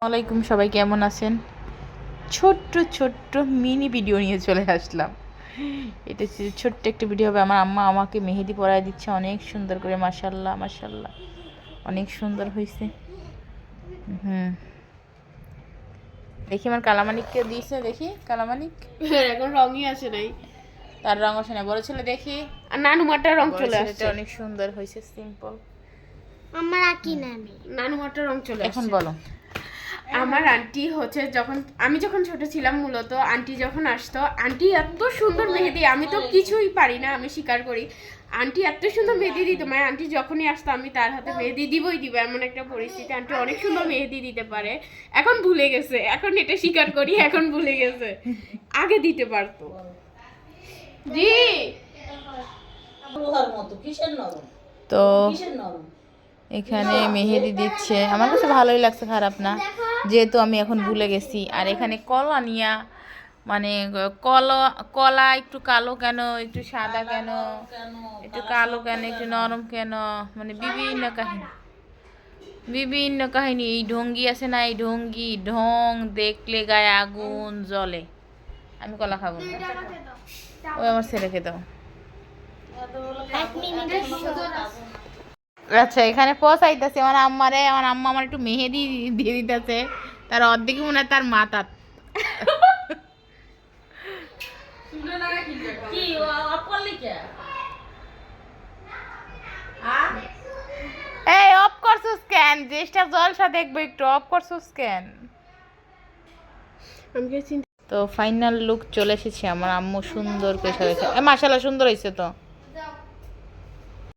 ওয়ালাইকুম, সবাই কেমন আছেন? ছোট্ট ছোট্ট মিনি ভিডিও নিয়ে চলে আসলাম। এটা ছোট্ট একটা ভিডিও হবে। আমার আম্মা আমাকে মেহেদি পরায় দিচ্ছে অনেক সুন্দর করে। মাশাল্লাহ মাশাল্লাহ, অনেক সুন্দর হয়েছে। দেখি আমার কালামানিককে দিয়েছে, দেখি কালামানিক এখন রঙই আসে নাই, তার রং আসে না। বড় ছেলে দেখি, আর নানুমাটার রং চলে আসছে। অনেক সুন্দর হয়েছে, সিম্পল। আমার আকি নানুমাটার রং চলে আসছে। এখন বলো। আমার আন্টি হচ্ছে আমি যখন ছোট ছিলাম, মূলত আন্টি যখন আসতো, আন্টি এত সুন্দর মেহেদি, আমি তো কিছুই পারি না, আমি স্বীকার করি। আন্টি এত সুন্দর মেহেদি দিত, মানে আন্টি যখনই আসতো আমি তার হাতে মেহেদি দিবই দিব, এমন একটা পরিস্থিতি। আন্টি অনেক সুন্দর মেহেদি দিতে পারে। এখন ভুলে গেছে, এখন এটা স্বীকার করি, এখন ভুলে গেছে। আগে দিতে পারতো। জি তো এখানে মেহেদি দিচ্ছে, আমার কাছে ভালোই লাগছে, খারাপ না, যেহেতু আমি এখন ভুলে গেছি। আর এখানে কলা নিয়া, মানে কলা একটু কালো কেন, একটু সাদা কেন, একটু কালো কেন, একটু নরম কেন, মানে বিভিন্ন কাহিনী। এই ঢঙ্গি আছে না, এই ঢং দেখলে গায়ে আগুন জ্বলে। আমি কলা খাবো না, ওই আমার ছেলেকে দাও। আচ্ছা, এখানে পচাইতেছে আমার আম্মারে। আমার আম্মা আমার একটু মেহেদি দিয়ে দিতেছে, তার অর্ধেক মনে হয় তার মাথা। এই অফ করছিস কেন? যেটা জলসা দেখবো, একটু অফ করছিস কেন? তো ফাইনাল লুক চলে এসেছে। আমার আম্মু সুন্দর করে সাজাইছে। মাশাআল্লাহ, সুন্দর হয়েছে তো।